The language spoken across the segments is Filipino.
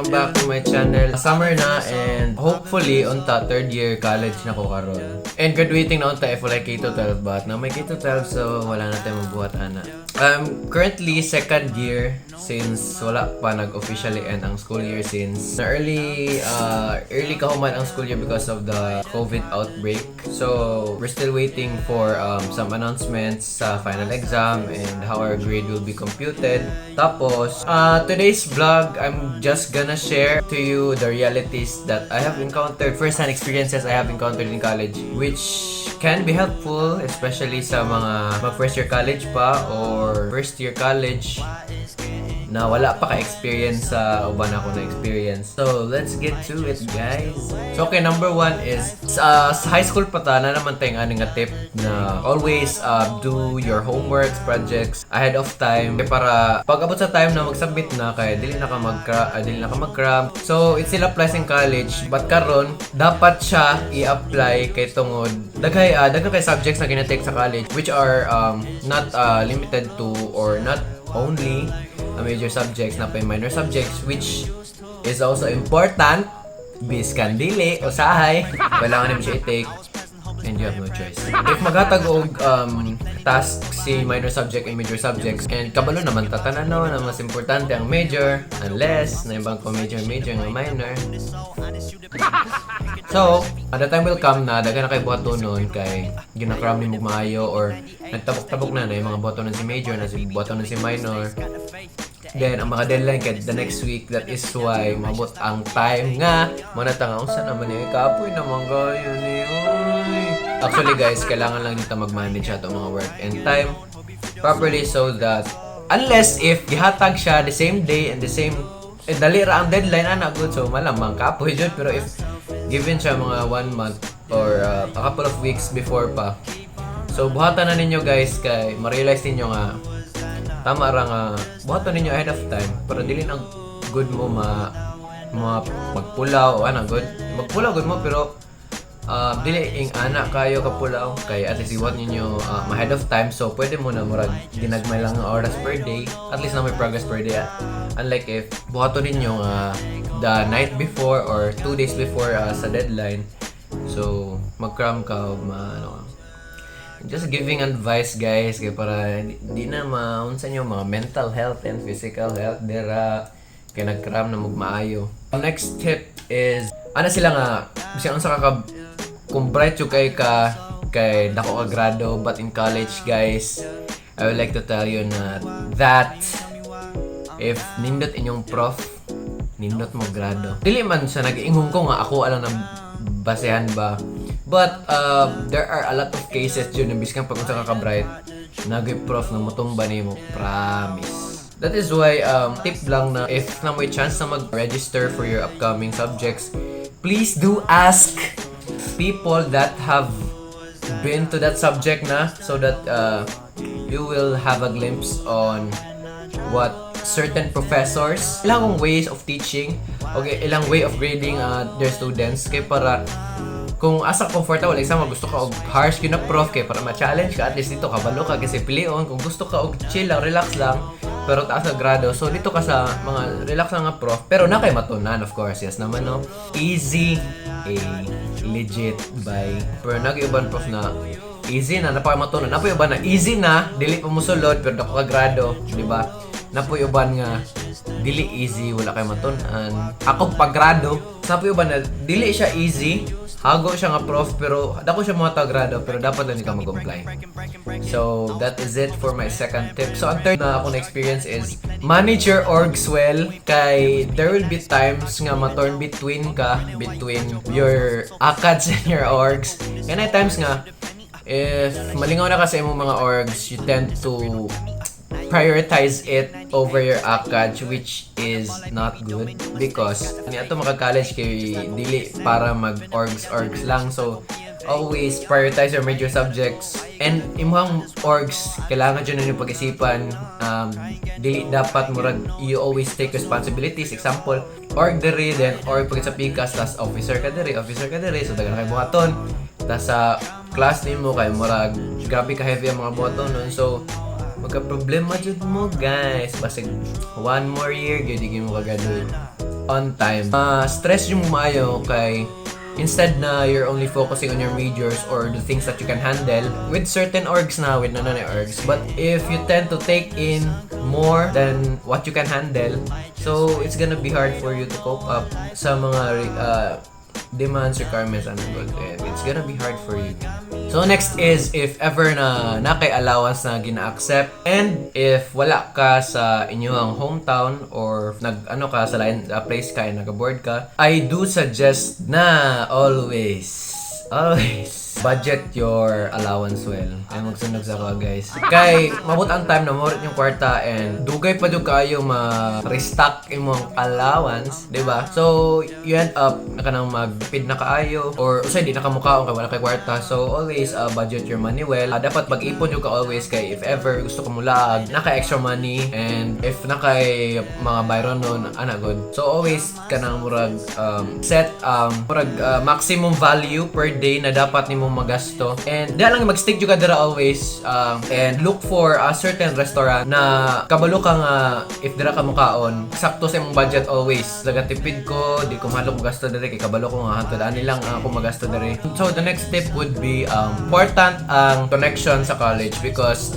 Welcome back to my channel. Summer na and hopefully unta third year college na ko karon. And graduating na unta if wala K-12 but na may K-12 so wala na tayong magbuhat ana. Currently second year since wala pa nag-officially end ang school year since na early kahuman ang school year because of the COVID outbreak. So we're still waiting for some announcements sa final exam and how our grade will be computed. Tapos today's vlog, I'm just gonna share to you the realities that I have encountered, first-hand experiences I have encountered in college, which can be helpful, especially sa mga mag-first year college pa or first year college na wala pa ka-experience sa uban ako na experience. So, let's get to it, guys. So, okay, number one is sa high school pa ta na naman tayong aning nga tip na always do your homeworks, projects ahead of time para pag abot sa time na mag-submit na kay dili na ka mag-cram. So, it still applies in college but karon dapat siya i-apply kay tungod daghay kay subjects na ginatake sa college which are not limited to or not only major subjects na pa minor subjects which is also important biskan dili usahay kailangan nimo siya i-take and you have no choice. If maghatag og task si minor subject and major subjects and kabalo naman tatananaw na mas importante ang major unless na ibang ko major nga minor. So, the time will come na daghan na kay buhatonon kay ginakram ni maayo or nagtabok-tabok na yung mga buhatonon si major na si buhatonon si minor. Then, ang mga deadline kay the next week, that is why mabot ang time nga manatanga unsa naman ni kapoy naman gayon ni Actually guys, kailangan lang dito mag-manage ato mga work and time properly so that unless if gihatag siya the same day and the same dali ra ang deadline ana good so malamang kapoy jud pero if given siya mga 1 month or a couple of weeks before pa so buhatan na ninyo guys kay ma-realize ninyo nga tama ra nga buhaton ninyo ahead of time para dili na good mo magpulaw o ana good magpulaw good mo pero dili ing ana kayo kapulaw kay at least iwat ninyo ahead of time so pwede mo na murag ginagmay lang nga oras per day at least na may progress per day unlike if buhaton ninyo the night before or 2 days before sa deadline so mag-cram ka o just giving advice guys kay para di na maunsa nyo mga mental health and physical health dira kay nag-cram na magmaayo. Next tip is ana sila nga bisag unsa ka kung bright yung kay dako ka grado but in college guys I would like to tell you na that if nindot inyong prof nindot mo grado dili man sa nag-ingong ko nga ako alang na basehan ba but there are a lot of cases dyan na biskan pag unsa ka bright nagay prof na mutumba nimo promise. That is why tip lang na if na may chance na mag-register for your upcoming subjects please do ask people that have been to that subject na so that you will have a glimpse on what certain professors ilang ways of teaching okay ilang way of grading their students kay para kung asa comfortable exam gusto ka og harsh gyud na prof kay para ma-challenge ka at least dito kabalo ka kasi pilion kung gusto ka og chill lang relax lang pero taas na grado so dito ka sa mga relax lang nga prof pero na kay matunan of course yes naman no easy legit by pero nag-iban prof na easy na napay matunan napoy uban na easy na dili pa mo sulod pero dako ka grado di ba napoy uban nga dili easy wala kay matunan ako paggrado napoy uban na dili siya easy hago siya nga prof pero dako siya mga grado pero dapat lang ka mag-comply. So that is it for my second tip. So ang third na akong experience is manage your orgs well kay there will be times nga ma-torn between your ACADS and your orgs and at times nga if malingaw na kasi mo mga orgs you tend to prioritize it over your ACADS which is not good because ato maka-college kay dili para mag-orgs lang so always prioritize your major subjects and imong orgs kailangan dyan ninyo pag-isipan dili dapat murag you always take responsibilities example org diri then org pag sa pikas tas officer ka diri so dagan kay buhaton tas sa class nimo kay murag grabe ka heavy ang mga buhaton nun so magka-problema jud mo guys. Basig 1 more year gyud di mo kagaduhin on time. Stress yung maayo kay instead na you're only focusing on your majors or the things that you can handle with certain orgs na, with nanay orgs. But if you tend to take in more than what you can handle, so it's gonna be hard for you to cope up sa mga demands, requirements, and it's gonna be hard for you. So next is if ever na nakay allowance na gina-accept, and if wala ka sa inyong hometown or nag-ano ka sa lain place ka and nag-board ka, I do suggest na always budget your allowance well. Ay magsunog sa ka guys. Kay mabot ang time na mo yung kwarta and dugay pa jud kayo ma-restock imong allowance, di ba? So you end up kanang magpid na kaayo or usay di na ka mukhaon kay wala kay kwarta. So always budget your money well. Dapat mag-ipon jud ka always kay if ever gusto ka mulaag, naka extra money, and if nakay mga bayron nun ana good. So always kanang murag set maximum value per day na dapat nimo magasto, and di lang mag-stick jud ka dira always, and look for a certain restaurant na kabalo ka nga if dira ka mukaon sakto sa imong budget always. Nagatipid ko, di ko mahalo magasto diri kay kabalo ko nga hantod ani lang ako magasto diri. So the next tip would be important ang connection sa college because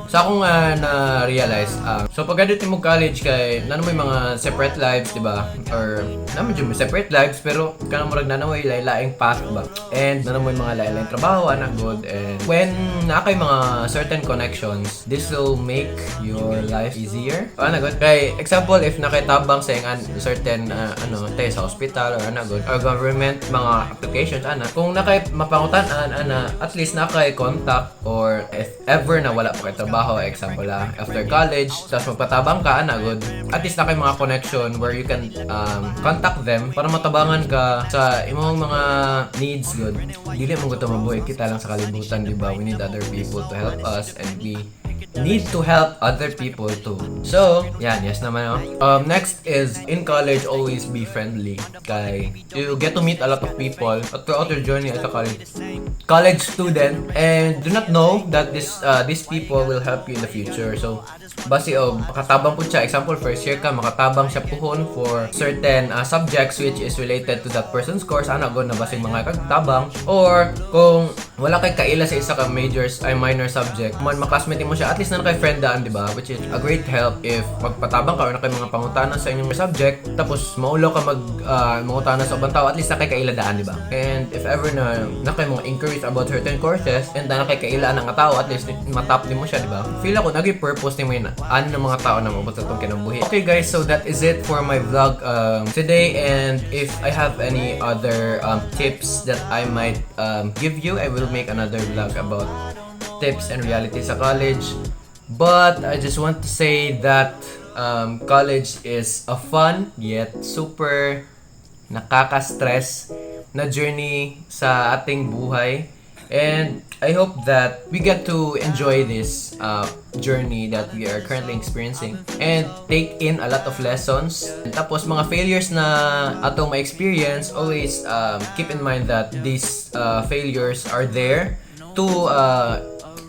sa akong na realize so pag adto mo college kay nano may mga separate lives, di ba? Or naman jud may separate lives pero kanang murag nanamoy lain-laing path ba, and nano may mga lain-laing trabaho ana good, and when nakay mga certain connections, this will make your life easier. Ana good kay example if nakaitabang sa certain tayo sa hospital or ana good or government mga applications ana, kung nakay mapangutan-an ana at least nakay contact, or if ever na wala pa kay trabaho example after college tapos magpatabang ka ana good, at least nakay mga connection where you can contact them para matabangan ka sa imong mga needs good. Dili mo gusto mabuhay kita lang sa kalibutan, di ba? We need other people to help us, and we need to help other people too. So, yan, yes naman. Next is in college, always be friendly. Kay you get to meet a lot of people throughout your journey as a college student, and do not know that these people will help you in the future. So, base makatabang po siya. Example, first year ka, makatabang siya puhon for certain subjects which is related to that person's course. Ana go na basing mga kagtabang, or kung wala kay kaila sa isa ka minor subject, maklasmate mo siya, at least na kay friend daan, di ba? Which is a great help if magpatabang ka or na kay mga pangutana sa inyong subject, tapos maulo ka mangutana sa ubang tao, at least na kay kaila daan, di ba? And if ever na kay mga inquiries about certain courses and na kay kaila ng tao, at least matap din mo siya, di ba? Feel ako naging purpose ni mo yun ng mga tao na mabot sa itong kinabuhi. Okay guys, so that is it for my vlog today, and if I have any other tips that I might give you, I will make another vlog about tips and reality sa college. But I just want to say that college is a fun yet super nakaka-stress na journey sa ating buhay. And I hope that we get to enjoy this journey that we are currently experiencing and take in a lot of lessons. Tapos mga failures na atong ma-experience, always keep in mind that these failures are there to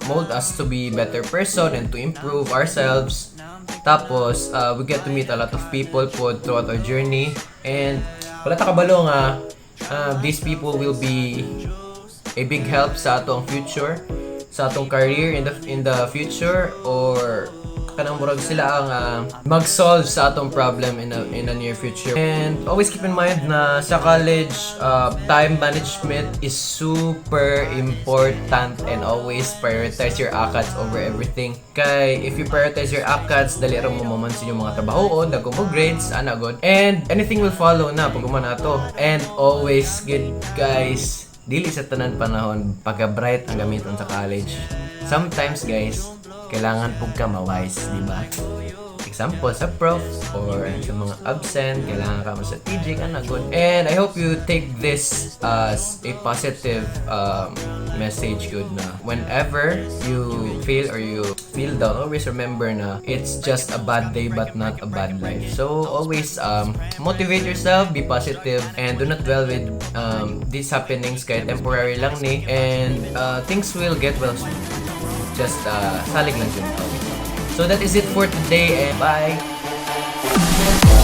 mold us to be better person and to improve ourselves. Tapos we get to meet a lot of people po throughout our journey, and wala ta kabalo nga these people will be a big help sa atong future, sa atong career in the future, or kanang murag sila ang mag-solve sa atong problem in the near future. And always keep in mind na sa college, time management is super important, and always prioritize your ACADS over everything. Kay if you prioritize your ACADS, dali ra mo mamansin yung mga trabaho, dagko mo grades, ana god, and anything will follow na pag nato. And always good guys, dili sa tanan panahon pagka-bright ang gamiton sa college. Sometimes guys, kailangan pug ka ma-wise, di ba? Example sa prof or sa mga absent, kailangan ka mo sa TJ ka na good. And I hope you take this as a positive message good na whenever you fail or you feel down, always remember na it's just a bad day but not a bad life. So always motivate yourself, be positive, and do not dwell with these happenings kaya temporary lang ni, and things will get well soon. Just salig lang yun. So that is it for today and bye!